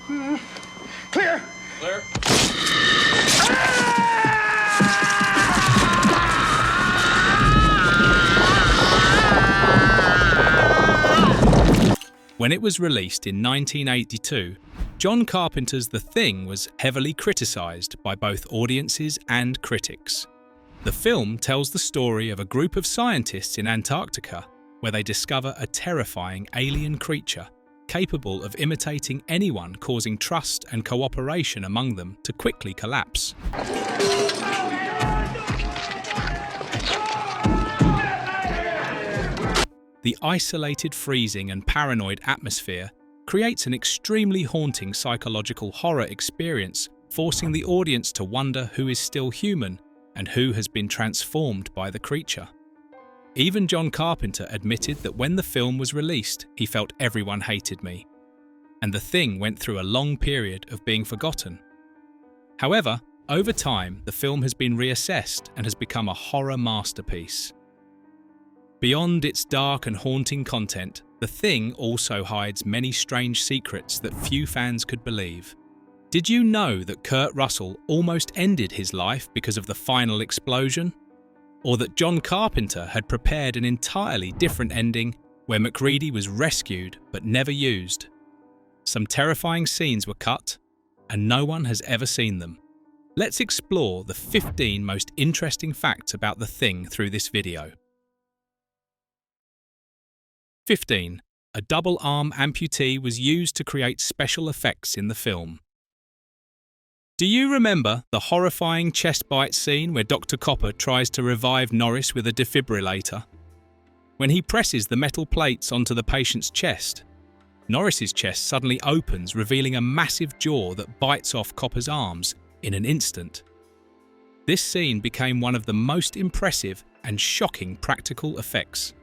Clear! Clear. When it was released in 1982, John Carpenter's The Thing was heavily criticised by both audiences and critics. The film tells the story of a group of scientists in Antarctica where they discover a terrifying alien creature capable of imitating anyone, causing trust and cooperation among them to quickly collapse. The isolated, freezing and paranoid atmosphere creates an extremely haunting psychological horror experience, forcing the audience to wonder who is still human and who has been transformed by the creature. Even John Carpenter admitted that when the film was released, he felt everyone hated me, and The Thing went through a long period of being forgotten. However, over time, the film has been reassessed and has become a horror masterpiece. Beyond its dark and haunting content, The Thing also hides many strange secrets that few fans could believe. Did you know that Kurt Russell almost ended his life because of the final explosion? Or that John Carpenter had prepared an entirely different ending where MacReady was rescued but never used? Some terrifying scenes were cut, and no one has ever seen them. Let's explore the 15 most interesting facts about The Thing through this video. 15. A double-arm amputee was used to create special effects in the film. Do you remember the horrifying chest bite scene where Dr. Copper tries to revive Norris with a defibrillator? When he presses the metal plates onto the patient's chest, Norris's chest suddenly opens, revealing a massive jaw that bites off Copper's arms in an instant. This scene became one of the most impressive and shocking practical effects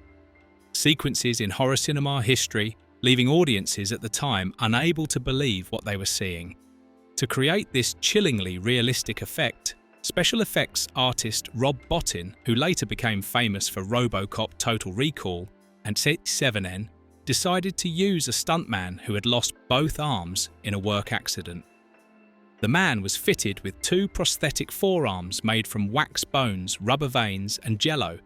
sequences in horror cinema history, leaving audiences at the time unable to believe what they were seeing. To create this chillingly realistic effect, special effects artist Rob Bottin, who later became famous for RoboCop Total Recall and C7N, decided to use a stuntman who had lost both arms in a work accident. The man was fitted with 2 prosthetic forearms made from wax bones, rubber veins and jello,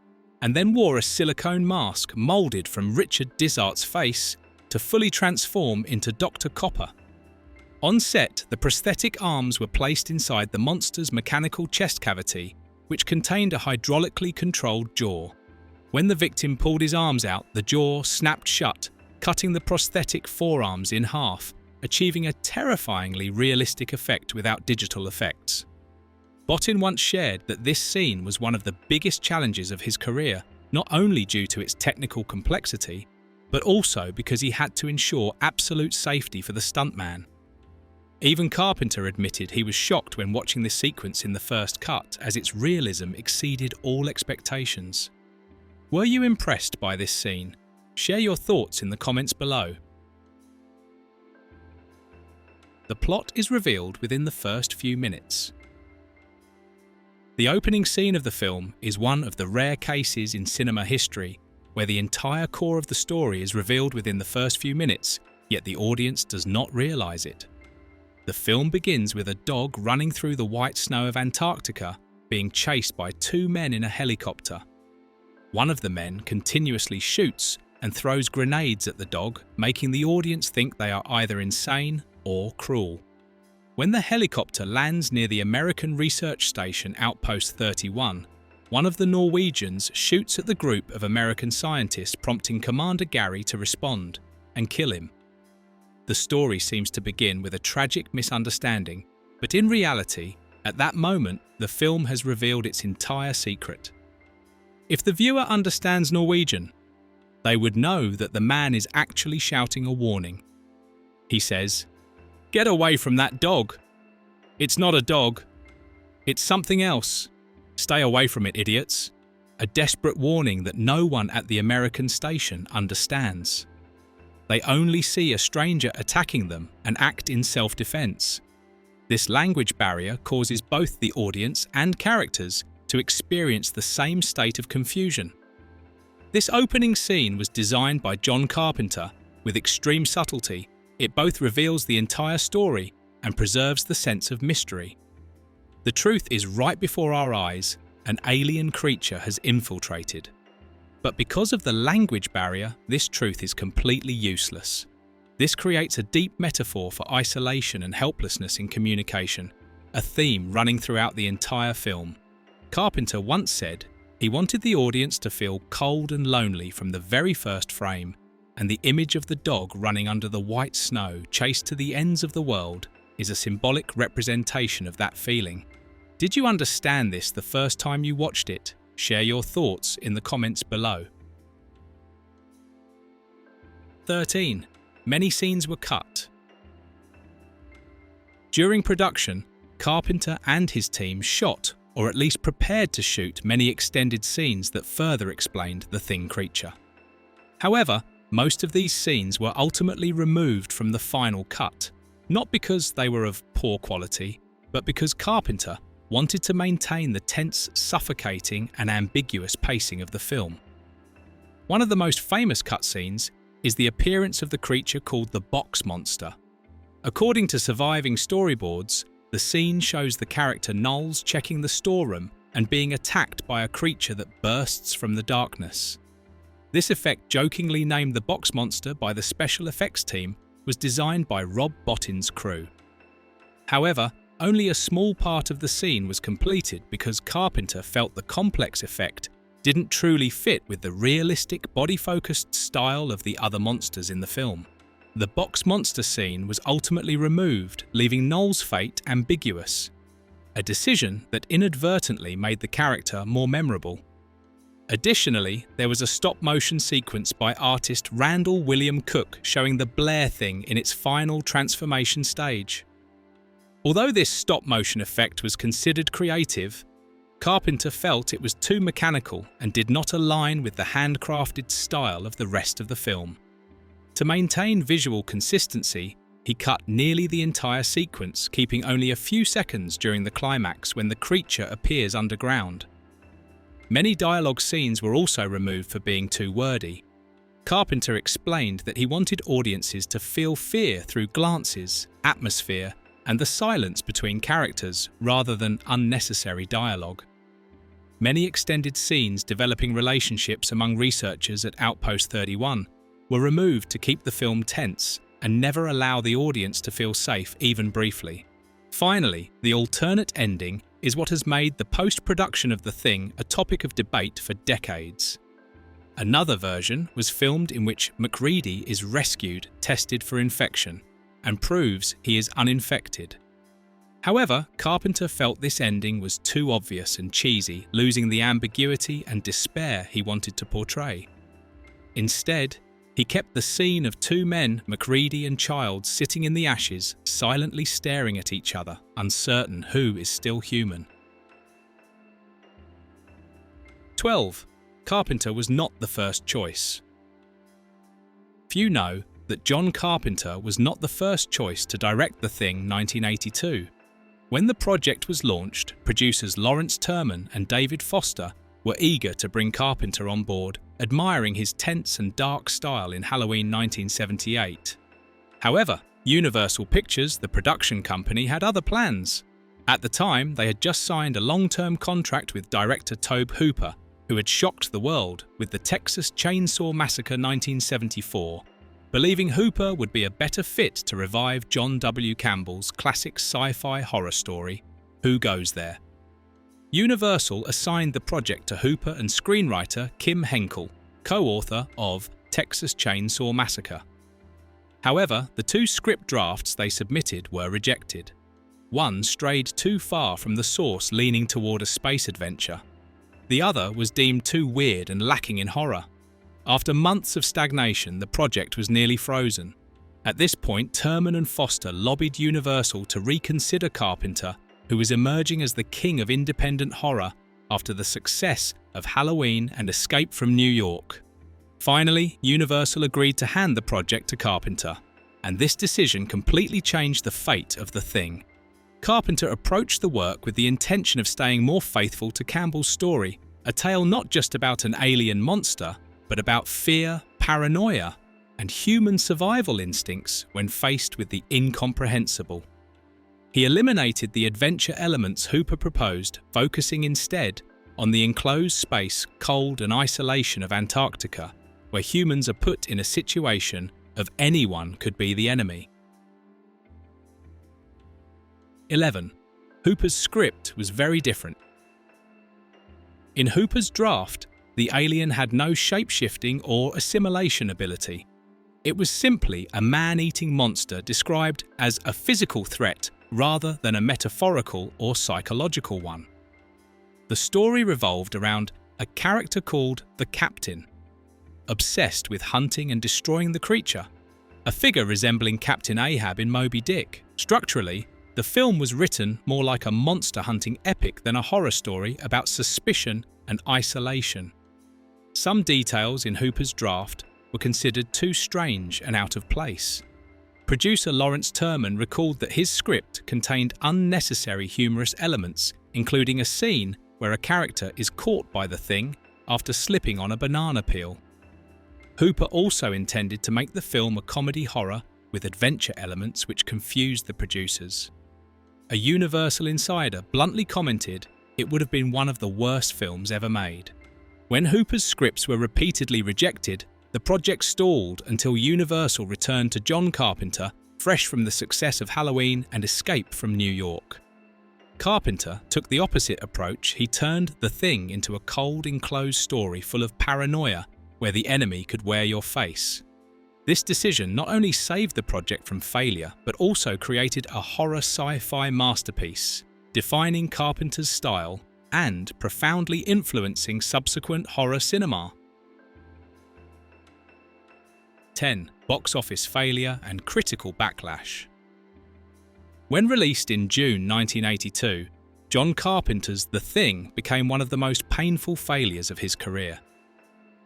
and then wore a silicone mask moulded from Richard Dizart's face to fully transform into Dr. Copper. On set, the prosthetic arms were placed inside the monster's mechanical chest cavity, which contained a hydraulically controlled jaw. When the victim pulled his arms out, the jaw snapped shut, cutting the prosthetic forearms in half, achieving a terrifyingly realistic effect without digital effects. Bottin once shared that this scene was one of the biggest challenges of his career, not only due to its technical complexity, but also because he had to ensure absolute safety for the stuntman. Even Carpenter admitted he was shocked when watching this sequence in the first cut, as its realism exceeded all expectations. Were you impressed by this scene? Share your thoughts in the comments below. The plot is revealed within the first few minutes. The opening scene of the film is one of the rare cases in cinema history where the entire core of the story is revealed within the first few minutes, yet the audience does not realize it. The film begins with a dog running through the white snow of Antarctica, being chased by 2 men in a helicopter. One of the men continuously shoots and throws grenades at the dog, making the audience think they are either insane or cruel. When the helicopter lands near the American research station Outpost 31, one of the Norwegians shoots at the group of American scientists, prompting Commander Gary to respond and kill him. The story seems to begin with a tragic misunderstanding, but in reality, at that moment, the film has revealed its entire secret. If the viewer understands Norwegian, they would know that the man is actually shouting a warning. He says, "Get away from that dog. It's not a dog. It's something else. Stay away from it, idiots." A desperate warning that no one at the American station understands. They only see a stranger attacking them and act in self-defense. This language barrier causes both the audience and characters to experience the same state of confusion. This opening scene was designed by John Carpenter with extreme subtlety, It both reveals the entire story and preserves the sense of mystery. The truth is right before our eyes. An alien creature has infiltrated. But because of the language barrier, this truth is completely useless. This creates a deep metaphor for isolation and helplessness in communication, a theme running throughout the entire film. Carpenter once said he wanted the audience to feel cold and lonely from the very first frame, and the image of the dog running under the white snow chased to the ends of the world is a symbolic representation of that feeling. Did you understand this the first time you watched it? Share your thoughts in the comments below. 13. Many scenes were cut. During production, Carpenter and his team shot, or at least prepared to shoot, many extended scenes that further explained the Thing creature. However, most of these scenes were ultimately removed from the final cut, not because they were of poor quality, but because Carpenter wanted to maintain the tense, suffocating, and ambiguous pacing of the film. One of the most famous cutscenes is the appearance of the creature called the Box Monster. According to surviving storyboards, the scene shows the character Knowles checking the storeroom and being attacked by a creature that bursts from the darkness. This effect, jokingly named the Box Monster by the special effects team, was designed by Rob Bottin's crew. However, only a small part of the scene was completed because Carpenter felt the complex effect didn't truly fit with the realistic, body-focused style of the other monsters in the film. The Box Monster scene was ultimately removed, leaving Knowles' fate ambiguous, a decision that inadvertently made the character more memorable. Additionally, there was a stop-motion sequence by artist Randall William Cook showing the Blair Thing in its final transformation stage. Although this stop-motion effect was considered creative, Carpenter felt it was too mechanical and did not align with the handcrafted style of the rest of the film. To maintain visual consistency, he cut nearly the entire sequence, keeping only a few seconds during the climax when the creature appears underground. Many dialogue scenes were also removed for being too wordy. Carpenter explained that he wanted audiences to feel fear through glances, atmosphere, and the silence between characters rather than unnecessary dialogue. Many extended scenes developing relationships among researchers at Outpost 31 were removed to keep the film tense and never allow the audience to feel safe even briefly. Finally, the alternate ending is what has made the post-production of The Thing a topic of debate for decades. Another version was filmed in which MacReady is rescued, tested for infection, and proves he is uninfected. However, Carpenter felt this ending was too obvious and cheesy, losing the ambiguity and despair he wanted to portray. Instead, he kept the scene of two men, MacReady and Childs, sitting in the ashes, silently staring at each other, uncertain who is still human. 12. Carpenter was not the first choice. Few know that John Carpenter was not the first choice to direct The Thing 1982. When the project was launched, producers Lawrence Terman and David Foster were eager to bring Carpenter on board, admiring his tense and dark style in Halloween 1978. However, Universal Pictures, the production company, had other plans. At the time, they had just signed a long-term contract with director Tobe Hooper, who had shocked the world with the Texas Chainsaw Massacre 1974, believing Hooper would be a better fit to revive John W. Campbell's classic sci-fi horror story, Who Goes There? Universal assigned the project to Hooper and screenwriter Kim Henkel, co-author of Texas Chainsaw Massacre. However, the two script drafts they submitted were rejected. One strayed too far from the source, leaning toward a space adventure. The other was deemed too weird and lacking in horror. After months of stagnation, the project was nearly frozen. At this point, Terman and Foster lobbied Universal to reconsider Carpenter, who was emerging as the king of independent horror after the success of Halloween and Escape from New York. Finally, Universal agreed to hand the project to Carpenter, and this decision completely changed the fate of The Thing. Carpenter approached the work with the intention of staying more faithful to Campbell's story, a tale not just about an alien monster, but about fear, paranoia, and human survival instincts when faced with the incomprehensible. He eliminated the adventure elements Hooper proposed, focusing instead on the enclosed space, cold and isolation of Antarctica, where humans are put in a situation of anyone could be the enemy. 11. Hooper's script was very different. In Hooper's draft, the alien had no shape-shifting or assimilation ability. It was simply a man-eating monster described as a physical threat rather than a metaphorical or psychological one. The story revolved around a character called the Captain, obsessed with hunting and destroying the creature, a figure resembling Captain Ahab in Moby Dick. Structurally, the film was written more like a monster-hunting epic than a horror story about suspicion and isolation. Some details in Hooper's draft were considered too strange and out of place. Producer Lawrence Terman recalled that his script contained unnecessary humorous elements, including a scene where a character is caught by the thing after slipping on a banana peel. Hooper also intended to make the film a comedy horror with adventure elements which confused the producers. A Universal insider bluntly commented it would have been one of the worst films ever made. When Hooper's scripts were repeatedly rejected, the project stalled until Universal returned to John Carpenter, fresh from the success of Halloween and Escape from New York. Carpenter took the opposite approach. He turned The Thing into a cold, enclosed story full of paranoia, where the enemy could wear your face. This decision not only saved the project from failure, but also created a horror sci-fi masterpiece, defining Carpenter's style and profoundly influencing subsequent horror cinema. 10. Box office failure and critical backlash. When released in June 1982, John Carpenter's The Thing became one of the most painful failures of his career.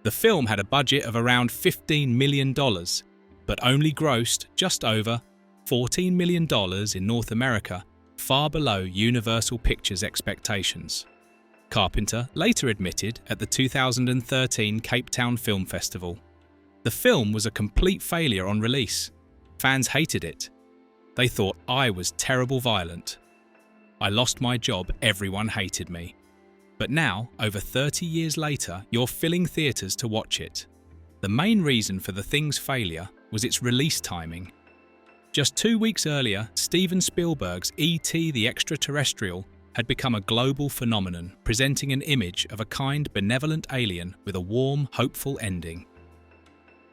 The film had a budget of around $15 million, but only grossed just over $14 million in North America, far below Universal Pictures' expectations. Carpenter later admitted at the 2013 Cape Town Film Festival, "The film was a complete failure on release. Fans hated it. They thought I was terrible violent. I lost my job, everyone hated me. But now, over 30 years later, you're filling theatres to watch it." The main reason for The Thing's failure was its release timing. Just 2 weeks earlier, Steven Spielberg's E.T. the Extraterrestrial had become a global phenomenon, presenting an image of a kind, benevolent alien with a warm, hopeful ending.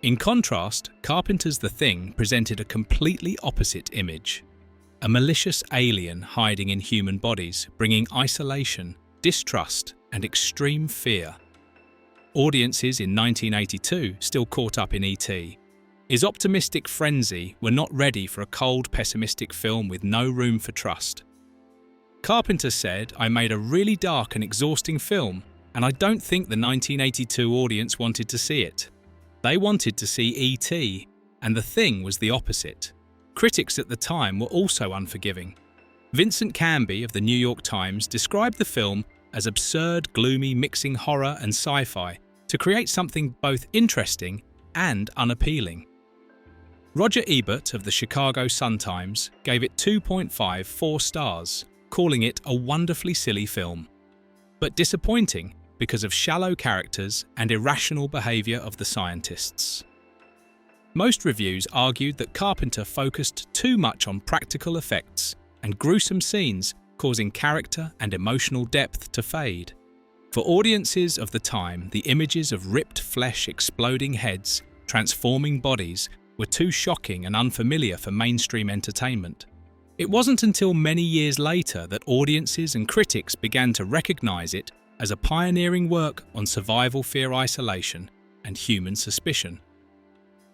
In contrast, Carpenter's The Thing presented a completely opposite image. A malicious alien hiding in human bodies, bringing isolation, distrust, and extreme fear. Audiences in 1982 still caught up in E.T. His optimistic frenzy were not ready for a cold, pessimistic film with no room for trust. Carpenter said, "I made a really dark and exhausting film, and I don't think the 1982 audience wanted to see it. They wanted to see E.T., and The Thing was the opposite." Critics at the time were also unforgiving. Vincent Canby of the New York Times described the film as absurd, gloomy, mixing horror and sci-fi to create something both interesting and unappealing. Roger Ebert of the Chicago Sun-Times gave it 2.54 stars, calling it a wonderfully silly film, but disappointing because of shallow characters and irrational behavior of the scientists. Most reviews argued that Carpenter focused too much on practical effects and gruesome scenes, causing character and emotional depth to fade. For audiences of the time, the images of ripped flesh, exploding heads, transforming bodies were too shocking and unfamiliar for mainstream entertainment. It wasn't until many years later that audiences and critics began to recognize it as a pioneering work on survival fear, isolation, and human suspicion.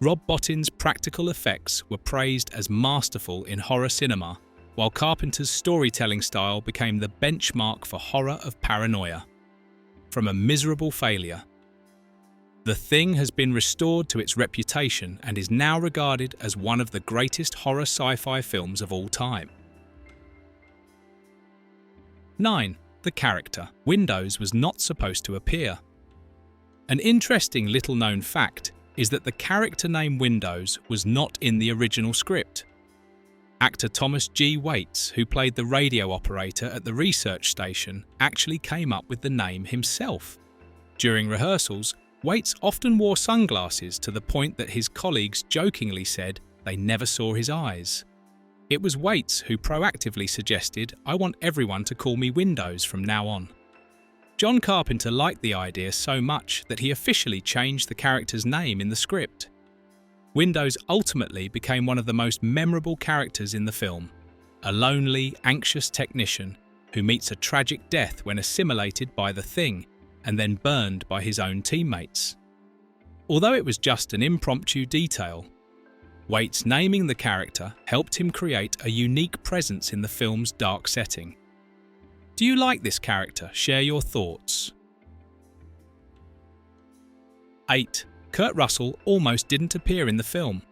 Rob Bottin's practical effects were praised as masterful in horror cinema, while Carpenter's storytelling style became the benchmark for horror of paranoia. From a miserable failure, The Thing has been restored to its reputation and is now regarded as one of the greatest horror sci-fi films of all time. 9. The character. Windows was not supposed to appear. An interesting little-known fact is that the character name Windows was not in the original script. Actor Thomas G. Waits, who played the radio operator at the research station, actually came up with the name himself. During rehearsals, Waits often wore sunglasses to the point that his colleagues jokingly said they never saw his eyes. It was Waits who proactively suggested, "I want everyone to call me Windows from now on." John Carpenter liked the idea so much that he officially changed the character's name in the script. Windows ultimately became one of the most memorable characters in the film, a lonely, anxious technician who meets a tragic death when assimilated by the Thing and then burned by his own teammates. Although it was just an impromptu detail, Waits naming the character helped him create a unique presence in the film's dark setting. Do you like this character? Share your thoughts. 8. Kurt Russell almost didn't appear in the film.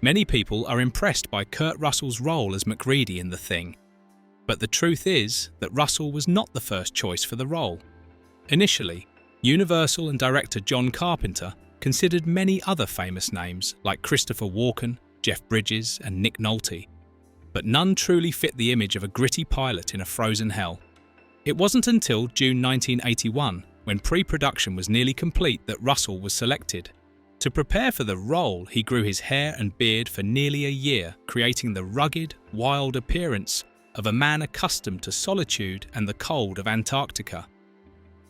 Many people are impressed by Kurt Russell's role as MacReady in The Thing, but the truth is that Russell was not the first choice for the role. Initially, Universal and director John Carpenter considered many other famous names like Christopher Walken, Jeff Bridges and Nick Nolte, but none truly fit the image of a gritty pilot in a frozen hell. It wasn't until June 1981, when pre-production was nearly complete, that Russell was selected. To prepare for the role, he grew his hair and beard for nearly a year, creating the rugged, wild appearance of a man accustomed to solitude and the cold of Antarctica.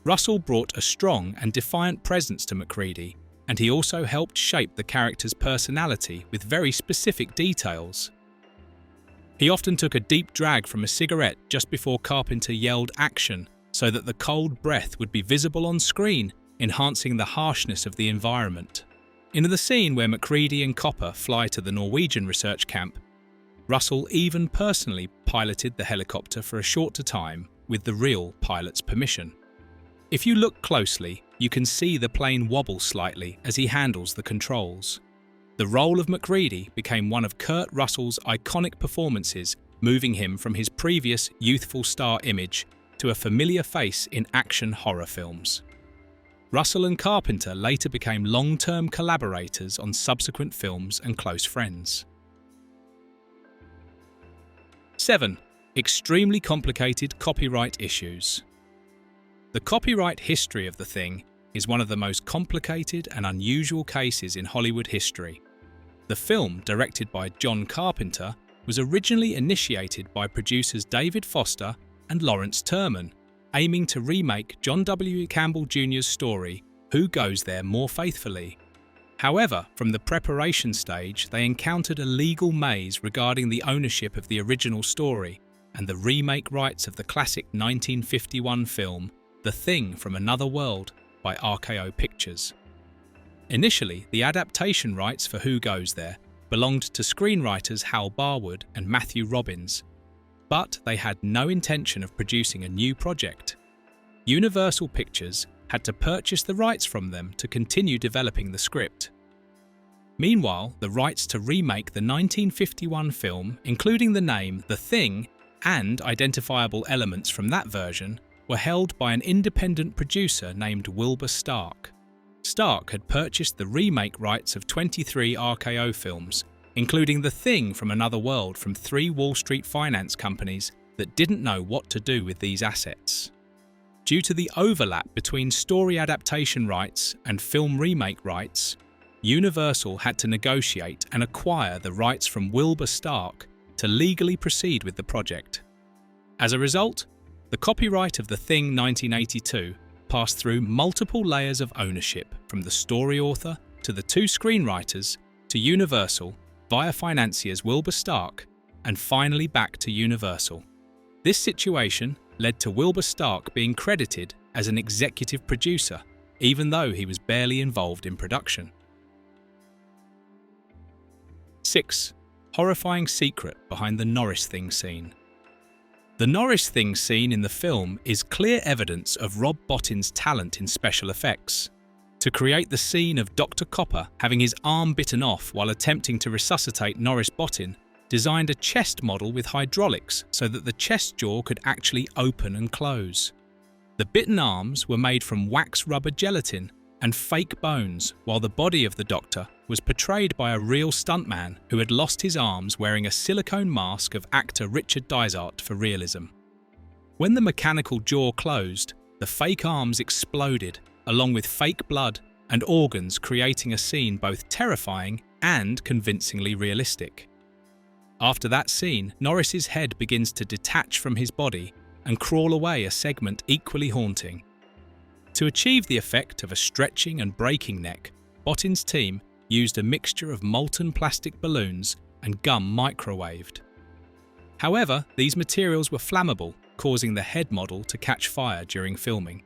Russell brought a strong and defiant presence to MacReady, and he also helped shape the character's personality with very specific details. He often took a deep drag from a cigarette just before Carpenter yelled action, so that the cold breath would be visible on screen, enhancing the harshness of the environment. In the scene where MacReady and Copper fly to the Norwegian research camp, Russell even personally piloted the helicopter for a shorter time with the real pilot's permission. If you look closely, you can see the plane wobble slightly as he handles the controls. The role of MacReady became one of Kurt Russell's iconic performances, moving him from his previous youthful star image to a familiar face in action horror films. Russell and Carpenter later became long-term collaborators on subsequent films and close friends. 7. Extremely complicated copyright issues. The copyright history of The Thing is one of the most complicated and unusual cases in Hollywood history. The film, directed by John Carpenter, was originally initiated by producers David Foster and Lawrence Terman, aiming to remake John W. Campbell Jr.'s story, Who Goes There More Faithfully. However, from the preparation stage, they encountered a legal maze regarding the ownership of the original story and the remake rights of the classic 1951 film The Thing from Another World by RKO Pictures. Initially, the adaptation rights for Who Goes There belonged to screenwriters Hal Barwood and Matthew Robbins, but they had no intention of producing a new project. Universal Pictures had to purchase the rights from them to continue developing the script. Meanwhile, the rights to remake the 1951 film, including the name The Thing and identifiable elements from that version, were held by an independent producer named Wilbur Stark. Stark had purchased the remake rights of 23 RKO films, including The Thing from Another World, from 3 Wall Street finance companies that didn't know what to do with these assets. Due to the overlap between story adaptation rights and film remake rights, Universal had to negotiate and acquire the rights from Wilbur Stark to legally proceed with the project. As a result, the copyright of The Thing 1982 passed through multiple layers of ownership, from the story author to the 2 screenwriters to Universal via financiers Wilbur Stark, and finally back to Universal. This situation led to Wilbur Stark being credited as an executive producer, even though he was barely involved in production. 6. Horrifying secret behind the Norris Thing scene. The Norris Thing scene in the film is clear evidence of Rob Bottin's talent in special effects. To create the scene of Dr. Copper having his arm bitten off while attempting to resuscitate Norris, Bottin designed a chest model with hydraulics so that the chest jaw could actually open and close. The bitten arms were made from wax rubber gelatin, and fake bones, while the body of the Doctor was portrayed by a real stuntman who had lost his arms wearing a silicone mask of actor Richard Dysart for realism. When the mechanical jaw closed, the fake arms exploded, along with fake blood and organs, creating a scene both terrifying and convincingly realistic. After that scene, Norris's head begins to detach from his body and crawl away, a segment equally haunting. To achieve the effect of a stretching and breaking neck, Bottin's team used a mixture of molten plastic balloons and gum microwaved. However, these materials were flammable, causing the head model to catch fire during filming.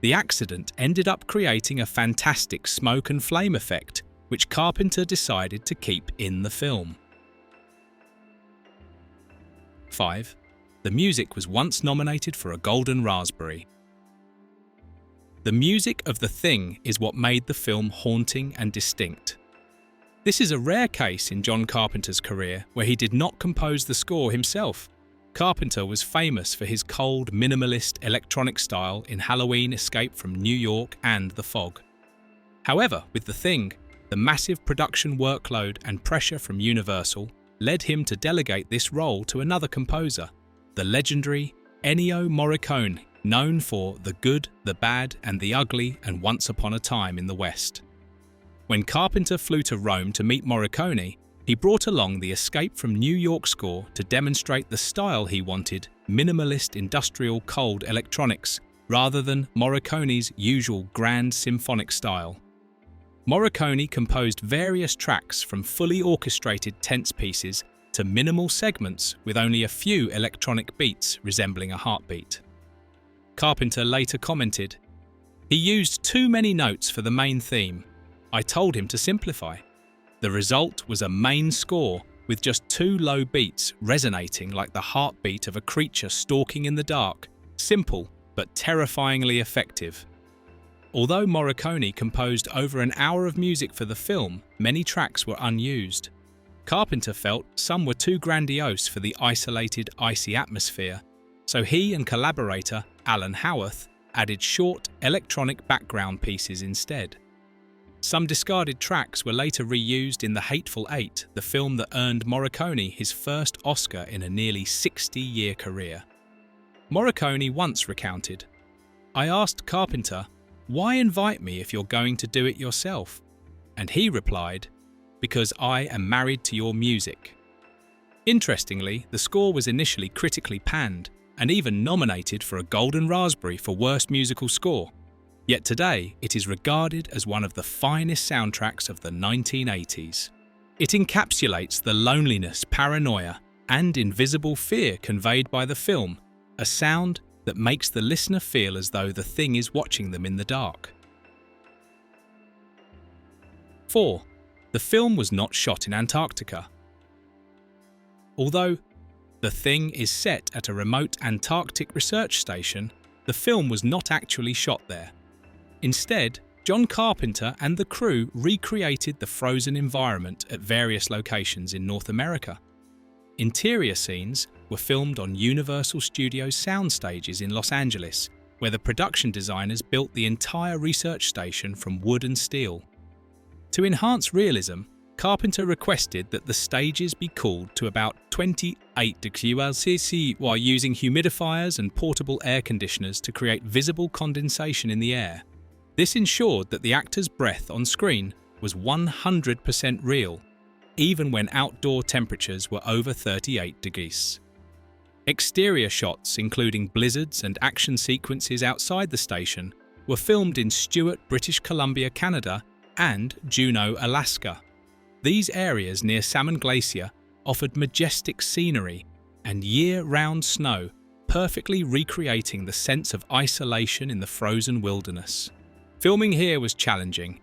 The accident ended up creating a fantastic smoke and flame effect, which Carpenter decided to keep in the film. 5. The music was once nominated for a Golden Raspberry. The music of The Thing is what made the film haunting and distinct. This is a rare case in John Carpenter's career where he did not compose the score himself. Carpenter was famous for his cold, minimalist electronic style in Halloween, Escape from New York, and The Fog. However, with The Thing, the massive production workload and pressure from Universal led him to delegate this role to another composer, the legendary Ennio Morricone, known for The Good, the Bad, and the Ugly and Once Upon a Time in the West. When Carpenter flew to Rome to meet Morricone, he brought along the Escape from New York score to demonstrate the style he wanted, minimalist industrial cold electronics, rather than Morricone's usual grand symphonic style. Morricone composed various tracks from fully orchestrated tense pieces to minimal segments with only a few electronic beats resembling a heartbeat. Carpenter later commented, "He used too many notes for the main theme. I told him to simplify. The result was a main score with just 2 low beats resonating like the heartbeat of a creature stalking in the dark, simple but terrifyingly effective." Although Morricone composed over an hour of music for the film, many tracks were unused. Carpenter felt some were too grandiose for the isolated, icy atmosphere, so he and collaborator Alan Howarth added short electronic background pieces instead. Some discarded tracks were later reused in The Hateful Eight, the film that earned Morricone his first Oscar in a nearly 60-year career. Morricone once recounted, "I asked Carpenter, 'Why invite me if you're going to do it yourself?' And he replied, 'Because I am married to your music.'" Interestingly, the score was initially critically panned and even nominated for a Golden Raspberry for Worst Musical Score. Yet today, it is regarded as one of the finest soundtracks of the 1980s. It encapsulates the loneliness, paranoia, and invisible fear conveyed by the film, a sound that makes the listener feel as though the thing is watching them in the dark. 4. The film was not shot in Antarctica. Although The Thing is set at a remote Antarctic research station, the film was not actually shot there. Instead, John Carpenter and the crew recreated the frozen environment at various locations in North America. Interior scenes were filmed on Universal Studios sound stages in Los Angeles, where the production designers built the entire research station from wood and steel. To enhance realism, Carpenter requested that the stages be cooled to about 28 degrees Celsius while using humidifiers and portable air conditioners to create visible condensation in the air. This ensured that the actor's breath on screen was 100% real, even when outdoor temperatures were over 38 degrees. Exterior shots, including blizzards and action sequences outside the station, were filmed in Stewart, British Columbia, Canada, and Juneau, Alaska. These areas near Salmon Glacier offered majestic scenery and year-round snow, perfectly recreating the sense of isolation in the frozen wilderness. Filming here was challenging.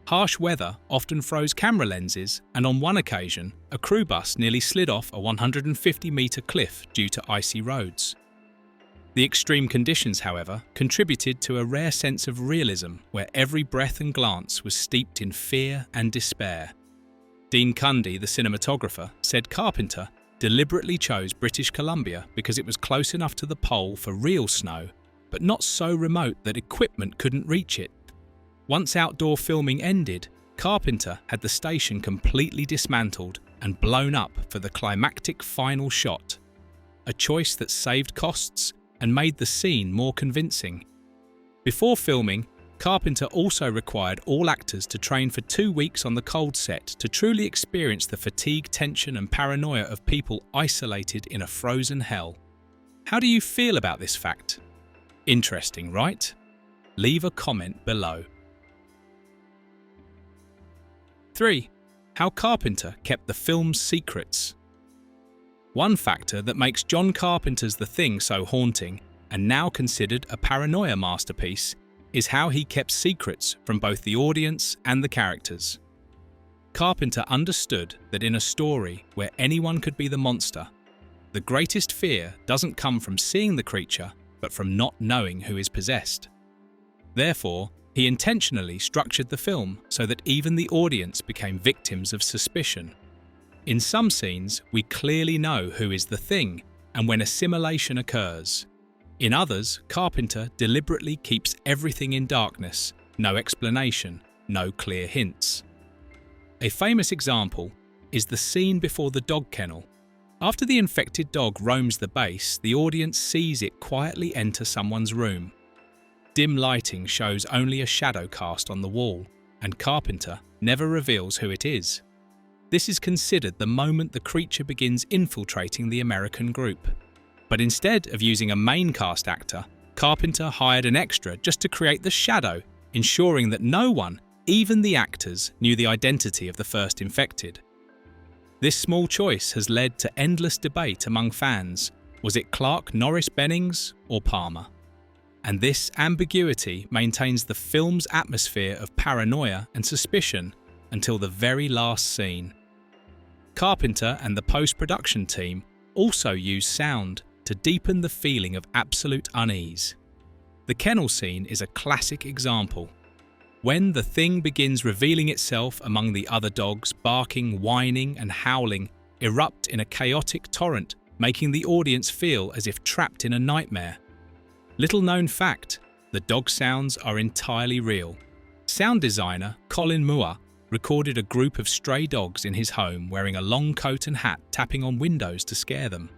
Harsh weather often froze camera lenses, and on one occasion, a crew bus nearly slid off a 150-metre cliff due to icy roads. The extreme conditions, however, contributed to a rare sense of realism where every breath and glance was steeped in fear and despair. Dean Cundy, the cinematographer, said Carpenter deliberately chose British Columbia because it was close enough to the pole for real snow, but not so remote that equipment couldn't reach it. Once outdoor filming ended, Carpenter had the station completely dismantled and blown up for the climactic final shot, a choice that saved costs and made the scene more convincing. Before filming, Carpenter also required all actors to train for 2 weeks on the cold set to truly experience the fatigue, tension and paranoia of people isolated in a frozen hell. How do you feel about this fact? Interesting, right? Leave a comment below. 3. How Carpenter kept the film's secrets. One factor that makes John Carpenter's The Thing so haunting, and now considered a paranoia masterpiece, is how he kept secrets from both the audience and the characters. Carpenter understood that in a story where anyone could be the monster, the greatest fear doesn't come from seeing the creature, but from not knowing who is possessed. Therefore, he intentionally structured the film so that even the audience became victims of suspicion. In some scenes, we clearly know who is the thing and when assimilation occurs. In others, Carpenter deliberately keeps everything in darkness, no explanation, no clear hints. A famous example is the scene before the dog kennel. After the infected dog roams the base, the audience sees it quietly enter someone's room. Dim lighting shows only a shadow cast on the wall, and Carpenter never reveals who it is. This is considered the moment the creature begins infiltrating the American group. But instead of using a main cast actor, Carpenter hired an extra just to create the shadow, ensuring that no one, even the actors, knew the identity of the first infected. This small choice has led to endless debate among fans. Was it Clark Norris Bennings or Palmer? And this ambiguity maintains the film's atmosphere of paranoia and suspicion until the very last scene. Carpenter and the post-production team also use sound to deepen the feeling of absolute unease. The kennel scene is a classic example. When the thing begins revealing itself among the other dogs, barking, whining and howling erupt in a chaotic torrent, making the audience feel as if trapped in a nightmare. Little known fact, the dog sounds are entirely real. Sound designer Colin Moore recorded a group of stray dogs in his home wearing a long coat and hat, tapping on windows to scare them.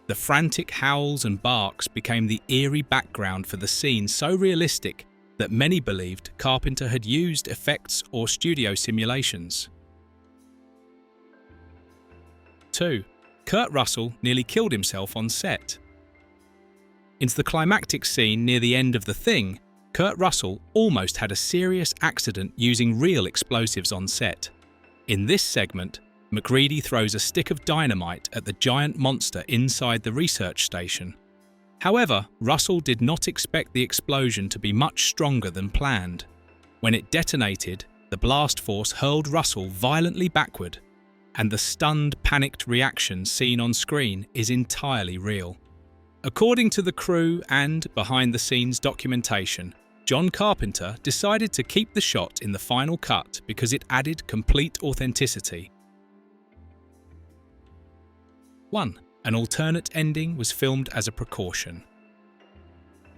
The frantic howls and barks became the eerie background for the scene, so realistic that many believed Carpenter had used effects or studio simulations. 2. Kurt Russell nearly killed himself on set. In the climactic scene near the end of The Thing, Kurt Russell almost had a serious accident using real explosives on set. In this segment, MacReady throws a stick of dynamite at the giant monster inside the research station. However, Russell did not expect the explosion to be much stronger than planned. When it detonated, the blast force hurled Russell violently backward, and the stunned, panicked reaction seen on screen is entirely real. According to the crew and behind-the-scenes documentation, John Carpenter decided to keep the shot in the final cut because it added complete authenticity. 1. An alternate ending was filmed as a precaution.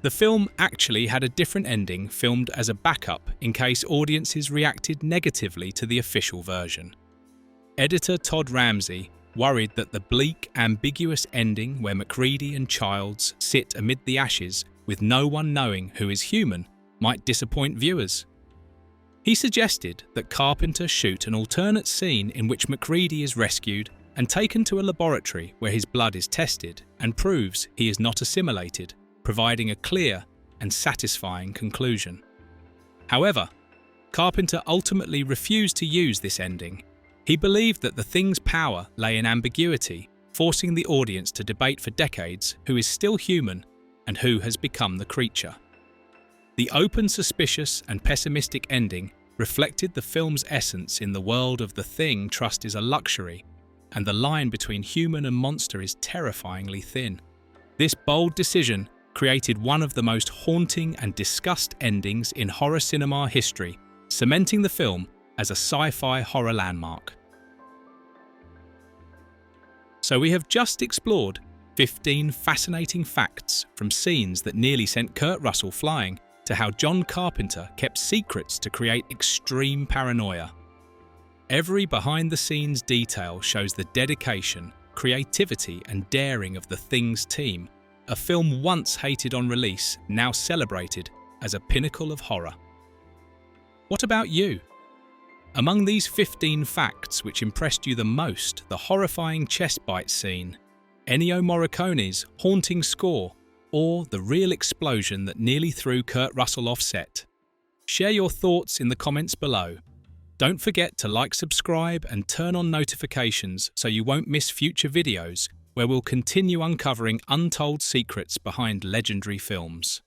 The film actually had a different ending filmed as a backup in case audiences reacted negatively to the official version. Editor Todd Ramsey worried that the bleak, ambiguous ending where MacReady and Childs sit amid the ashes with no one knowing who is human might disappoint viewers. He suggested that Carpenter shoot an alternate scene in which MacReady is rescued and taken to a laboratory where his blood is tested and proves he is not assimilated, providing a clear and satisfying conclusion. However, Carpenter ultimately refused to use this ending. He believed that The Thing's power lay in ambiguity, forcing the audience to debate for decades who is still human and who has become the creature. The open, suspicious and pessimistic ending reflected the film's essence in the world of The Thing. Trust is a luxury, and the line between human and monster is terrifyingly thin. This bold decision created one of the most haunting and discussed endings in horror cinema history, cementing the film as a sci-fi horror landmark. So we have just explored 15 fascinating facts from scenes that nearly sent Kurt Russell flying, to how John Carpenter kept secrets to create extreme paranoia. Every behind-the-scenes detail shows the dedication, creativity and daring of the Things team, a film once hated on release, now celebrated as a pinnacle of horror. What about you? Among these 15 facts which impressed you the most, the horrifying chest bite scene, Ennio Morricone's haunting score, or the real explosion that nearly threw Kurt Russell off set? Share your thoughts in the comments below. Don't forget to like, subscribe and turn on notifications so you won't miss future videos where we'll continue uncovering untold secrets behind legendary films.